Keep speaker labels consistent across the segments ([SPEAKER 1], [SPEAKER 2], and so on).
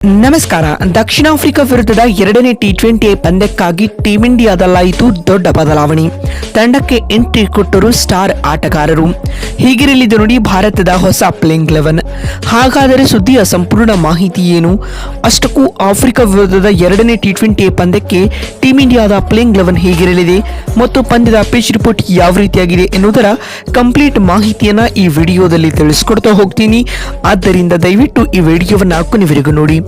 [SPEAKER 1] ನಮಸ್ಕಾರ. ದಕ್ಷಿಣ ಆಫ್ರಿಕಾ ವಿರುದ್ಧದ ಎರಡನೇ ಟಿ20 ಪಂದ್ಯಕ್ಕಾಗಿ ಟೀಂ ಇಂಡಿಯಾದಲ್ಲಾಯಿತು ದೊಡ್ಡ ಬದಲಾವಣೆ. ತಂಡಕ್ಕೆ ಎಂಟ್ರಿ ಕೊಟ್ಟರು ಸ್ಟಾರ್ ಆಟಗಾರರು. ಹೀಗಿರಲಿದೆ ನೋಡಿ ಭಾರತದ ಹೊಸ ಪ್ಲೇಯಿಂಗ್ 11. ಹಾಗಾದರೆ ಸುದ್ದಿಯ ಸಂಪೂರ್ಣ ಮಾಹಿತಿ ಏನು? ಅಷ್ಟಕ್ಕೂ ಆಫ್ರಿಕಾ ವಿರುದ್ಧದ ಎರಡನೇ ಟಿ20 ಪಂದ್ಯಕ್ಕೆ ಟೀಂ ಇಂಡಿಯಾದ ಪ್ಲೇಯಿಂಗ್ 11 ಹೇಗಿರಲಿದೆ ಮತ್ತು ಪಂದ್ಯದ ಪಿಚ್ ರಿಪೋರ್ಟ್ ಯಾವ ರೀತಿಯಾಗಿದೆ ಎನ್ನುವುದರ ಕಂಪ್ಲೀಟ್ ಮಾಹಿತಿಯನ್ನ ಈ ವಿಡಿಯೋದಲ್ಲಿ ತಿಳಿಸ್ಕೊಡ್ತಾ ಹೋಗ್ತೀನಿ. ಆದ್ದರಿಂದ ದಯವಿಟ್ಟು ಈ ವಿಡಿಯೋವನ್ನ ಕೊನೆವರೆಗೂ ನೋಡಿ.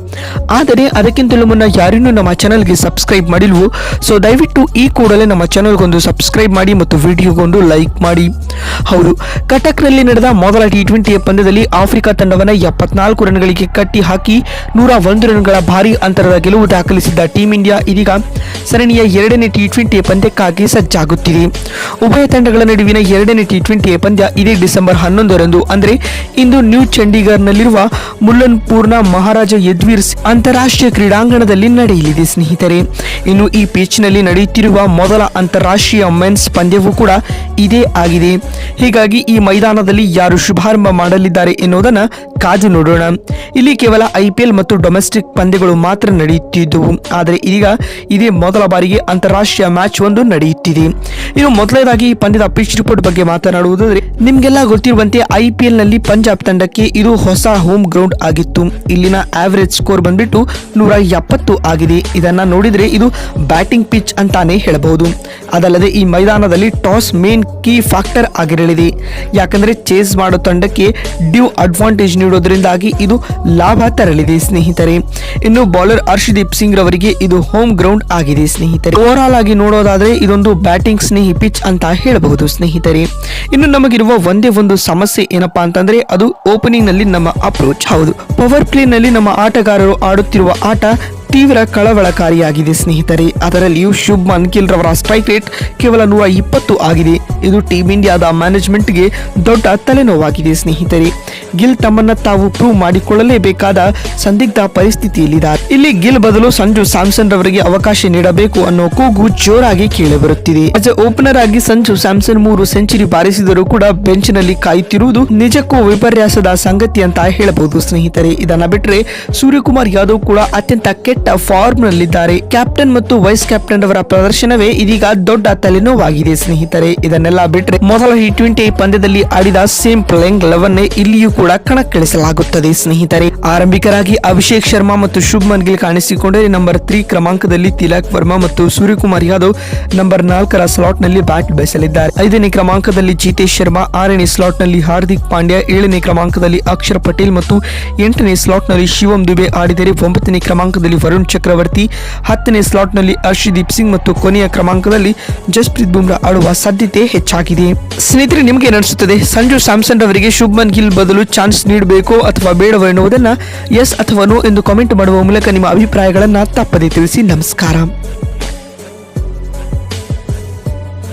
[SPEAKER 1] ಆದರೆ ಅದಕ್ಕಿಂತಲೂ ಮುನ್ನ ಯಾರಿನ್ನೂ ನಮ್ಮ ಚಾನಲ್ಗೆ ಸಬ್ಸ್ಕ್ರೈಬ್ ಮಾಡಿಲ್ವೋ ಸೊ ದಯವಿಟ್ಟು ಈ ಕೂಡಲೇ ನಮ್ಮ ಚಾನಲ್ಗೊಂದು ಸಬ್ಸ್ಕ್ರೈಬ್ ಮಾಡಿ ಮತ್ತು ವಿಡಿಯೋಗೊಂದು ಲೈಕ್ ಮಾಡಿ. ಹೌದು, ಕಟಕ್ನಲ್ಲಿ ನಡೆದ ಮೊದಲ ಟಿ20 ಪಂದ್ಯದಲ್ಲಿ ಆಫ್ರಿಕಾ ತಂಡವನ್ನು 74 ರನ್ಗಳಿಗೆ ಕಟ್ಟಿ ಹಾಕಿ 101 ರನ್ಗಳ ಭಾರಿ ಅಂತರದ ಗೆಲುವು ದಾಖಲಿಸಿದ್ದ ಟೀಂ ಇಂಡಿಯಾ ಇದೀಗ ಸರಣಿಯ ಎರಡನೇ ಟಿ20 ಪಂದ್ಯಕ್ಕಾಗಿ ಸಜ್ಜಾಗುತ್ತಿದೆ. ಉಭಯ ತಂಡಗಳ ನಡುವಿನ ಎರಡನೇ ಟಿ20 ಪಂದ್ಯ ಇದೇ ಡಿಸೆಂಬರ್ 11ರಂದು ಅಂದರೆ ಇಂದು ನ್ಯೂ ಚಂಡೀಗಢ್ನಲ್ಲಿರುವ ಮುಲ್ಲನ್ಪುರ್ನ ಮಹಾರಾಜ ಯದುವೀರ್ ಅಂತಾರಾಷ್ಟ್ರೀಯ ಕ್ರೀಡಾಂಗಣದಲ್ಲಿ ನಡೆಯಲಿದೆ ಸ್ನೇಹಿತರೆ. ಇನ್ನು ಈ ಪಿಚ್ನಲ್ಲಿ ನಡೆಯುತ್ತಿರುವ ಮೊದಲ ಅಂತಾರಾಷ್ಟ್ರೀಯ ಮೆನ್ಸ್ ಪಂದ್ಯವೂ ಕೂಡ ಇದೇ ಆಗಿದೆ. ಹೀಗಾಗಿ ಈ ಮೈದಾನದಲ್ಲಿ ಯಾರು ಶುಭಾರಂಭ ಮಾಡಲಿದ್ದಾರೆ ಎನ್ನುವುದನ್ನು ಕಾದು ನೋಡೋಣ. ಇಲ್ಲಿ ಕೇವಲ IPL ಮತ್ತು ಡೊಮೆಸ್ಟಿಕ್ ಪಂದ್ಯಗಳು ಮಾತ್ರ ನಡೆಯುತ್ತಿದ್ದವು. ಆದರೆ ಇದೀಗ ಇದೇ ಮೊದಲ ಬಾರಿಗೆ ಅಂತಾರಾಷ್ಟ್ರೀಯ ಮ್ಯಾಚ್ ಒಂದು ನಡೆಯುತ್ತಿದೆ. ಇನ್ನು ಮೊದಲನೇದಾಗಿ ಈ ಪಂದ್ಯದ ಪಿಚ್ ರಿಪೋರ್ಟ್ ಬಗ್ಗೆ ಮಾತನಾಡುವುದಾದರೆ, ನಿಮಗೆಲ್ಲ ಗೊತ್ತಿರುವಂತೆ IPL ನಲ್ಲಿ ಪಂಜಾಬ್ ತಂಡಕ್ಕೆ ಇದು ಹೊಸ ಹೋಮ್ ಗ್ರೌಂಡ್ ಆಗಿತ್ತು. ಇಲ್ಲಿನ ಆವರೇಜ್ ಸ್ಕೋರ್ ಬಂದ್ಬಿಟ್ಟು 170 ಆಗಿದೆ. ಇದನ್ನ ನೋಡಿದ್ರೆ ಇದು ಬ್ಯಾಟಿಂಗ್ ಪಿಚ್ ಅಂತಾನೆ ಹೇಳಬಹುದು. ಅದಲ್ಲದೆ ಈ ಮೈದಾನದಲ್ಲಿ ಟಾಸ್ ಮೇನ್ ಕೀ ಫ್ಯಾಕ್ಟರ್ ಆಗಿರಲಿದೆ. ಯಾಕಂದ್ರೆ ಚೇಸ್ ಮಾಡೋ ತಂಡಕ್ಕೆ ಡ್ಯೂ ಅಡ್ವಾಂಟೇಜ್ ನೀಡೋದ್ರಿಂದಾಗಿ ಇದು ಲಾಭ ತರಲಿದೆ ಸ್ನೇಹಿತರೆ. ಇನ್ನು ಬೌಲರ್ ಹರ್ಷದೀಪ್ ಸಿಂಗ್ ರವರಿಗೆ ಇದು ಹೋಮ್ ಗ್ರೌಂಡ್ ಆಗಿದೆ ಸ್ನೇಹಿತರೆ. ಓವರ್ ಆಲ್ ಆಗಿ ನೋಡೋದಾದ್ರೆ ಇದೊಂದು ಬ್ಯಾಟಿಂಗ್ ಸ್ನೇಹಿ ಪಿಚ್ ಅಂತ ಹೇಳಬಹುದು ಸ್ನೇಹಿತರೆ. ಇನ್ನು ನಮಗಿರುವ ಒಂದೇ ಒಂದು ಸಮಸ್ಯೆ ಏನಪ್ಪಾ ಅಂತಂದ್ರೆ ಅದು ಓಪನಿಂಗ್ ನಲ್ಲಿ ನಮ್ಮ ಅಪ್ರೋಚ್. ಹೌದು, ಪವರ್ ಪ್ಲೇ ನಲ್ಲಿ ನಮ್ಮ ಆಟಗಾರರು ಆಡುತ್ತಿರುವ ಆಟ ತೀವ್ರ ಕಳವಳಕಾರಿಯಾಗಿದೆ ಸ್ನೇಹಿತರೆ. ಅದರಲ್ಲಿಯೂ ಶುಭ್ಮನ್ ಗಿಲ್ ರವರ ಸ್ಟ್ರೈಕ್ ರೇಟ್ ಕೇವಲ 120 ಆಗಿದೆ. ಇದು ಟೀಂ ಇಂಡಿಯಾದ ಮ್ಯಾನೇಜ್ಮೆಂಟ್ಗೆ ದೊಡ್ಡ ತಲೆನೋವಾಗಿದೆ ಸ್ನೇಹಿತರೆ. ಗಿಲ್ ತಮ್ಮನ್ನ ತಾವು ಪ್ರೂವ್ ಮಾಡಿಕೊಳ್ಳಲೇಬೇಕಾದ ಸಂದಿಗ್ಧ ಪರಿಸ್ಥಿತಿಯಲ್ಲಿದ್ದಾರೆ. ಇಲ್ಲಿ ಗಿಲ್ ಬದಲು ಸಂಜು ಸ್ಯಾಮ್ಸನ್ ರವರಿಗೆ ಅವಕಾಶ ನೀಡಬೇಕು ಅನ್ನೋ ಕೂಗು ಜೋರಾಗಿ ಕೇಳಿಬರುತ್ತಿದೆ. ಆಸ್ ಎ ಓಪನರ್ ಆಗಿ ಸಂಜು ಸ್ಯಾಮ್ಸನ್ 3 ಸೆಂಚುರಿ ಬಾರಿಸಿದರೂ ಕೂಡ ಬೆಂಚ್ ನಲ್ಲಿ ಕಾಯುತ್ತಿರುವುದು ನಿಜಕ್ಕೂ ವಿಪರ್ಯಾಸದ ಸಂಗತಿ ಅಂತ ಹೇಳಬಹುದು ಸ್ನೇಹಿತರೆ. ಇದನ್ನ ಬಿಟ್ಟರೆ ಸೂರ್ಯಕುಮಾರ್ ಯಾದವ್ ಕೂಡ ಅತ್ಯಂತ ಕೆಟ್ಟ ಫಾರ್ಮ್ ನಲ್ಲಿದ್ದಾರೆ. ಕ್ಯಾಪ್ಟನ್ ಮತ್ತು ವೈಸ್ ಕ್ಯಾಪ್ಟನ್ ಅವರ ಪ್ರದರ್ಶನವೇ ಇದೀಗ ದೊಡ್ಡ ತಲೆನೋವಾಗಿದೆ ಸ್ನೇಹಿತರೆ. ಇದನ್ನೆಲ್ಲ ಬಿಟ್ಟರೆ ಮೊದಲ ಟಿ20 ಪಂದ್ಯದಲ್ಲಿ ಆಡಿದ ಸೇಮ್ ಪ್ಲೇಯಿಂಗ್ 11 ಇಲ್ಲಿಯೂ ಕೂಡ ಕಣಕ್ಕಿಳಿಸಲಾಗುತ್ತದೆ ಸ್ನೇಹಿತರೆ. ಆರಂಭಿಕರಾಗಿ ಅಭಿಷೇಕ್ ಶರ್ಮಾ ಮತ್ತು ಶುಭ್ಮನ್ ಗಿಲ್ ಕಾಣಿಸಿಕೊಂಡರೆ ನಂಬರ್ 3 ಕ್ರಮಾಂಕದಲ್ಲಿ ತಿಲಕ್ ವರ್ಮಾ ಮತ್ತು ಸೂರ್ಯಕುಮಾರ್ ಯಾದವ್ ನಂಬರ್ 4ರ ಸ್ಲಾಟ್ ನಲ್ಲಿ ಬ್ಯಾಟ್ ಬೀಸಲಿದ್ದಾರೆ. 5ನೇ ಕ್ರಮಾಂಕದಲ್ಲಿ ಜಿತೇಶ್ ಶರ್ಮಾ, 6ನೇ ಸ್ಲಾಟ್ ನಲ್ಲಿ ಹಾರ್ದಿಕ್ ಪಾಂಡ್ಯ, 7ನೇ ಕ್ರಮಾಂಕದಲ್ಲಿ ಅಕ್ಷರ್ ಪಟೇಲ್ ಮತ್ತು 8ನೇ ಸ್ಲಾಟ್ ನಲ್ಲಿ ಶಿವಮ್ ದುಬೆ ಆಡಿದರೆ 9ನೇ ಕ್ರಮಾಂಕದಲ್ಲಿ ವರುಣ್ ಚಕ್ರವರ್ತಿ, 10ನೇ ಸ್ಲಾಟ್ ನಲ್ಲಿ ಹರ್ಷದೀಪ್ ಸಿಂಗ್ ಮತ್ತು ಕೊನೆಯ ಕ್ರಮಾಂಕದಲ್ಲಿ ಜಸ್ಪ್ರೀತ್ ಬುಮ್ರಾ ಆಡುವ ಸಾಧ್ಯತೆ ಹೆಚ್ಚಾಗಿದೆ. ಸ್ನೇಹಿತರೆ, ನಿಮಗೆ ಏನಿಸುತ್ತದೆ? ಸಂಜು ಸ್ಯಾಮ್ಸನ್ ಅವರಿಗೆ ಶುಭ್ಮನ್ ಗಿಲ್ ಬದಲು ಚಾನ್ಸ್ ನೀಡಬೇಕೋ ಅಥವಾ ಬೇಡವೋ ಎನ್ನುವುದನ್ನ ಎಸ್ ಅಥವಾ ನೋ ಎಂದು ಕಾಮೆಂಟ್ ಮಾಡುವ ಮೂಲಕ ನಿಮ್ಮ ಅಭಿಪ್ರಾಯಗಳನ್ನ ತಪ್ಪದೇ ತಿಳಿಸಿ. ನಮಸ್ಕಾರ.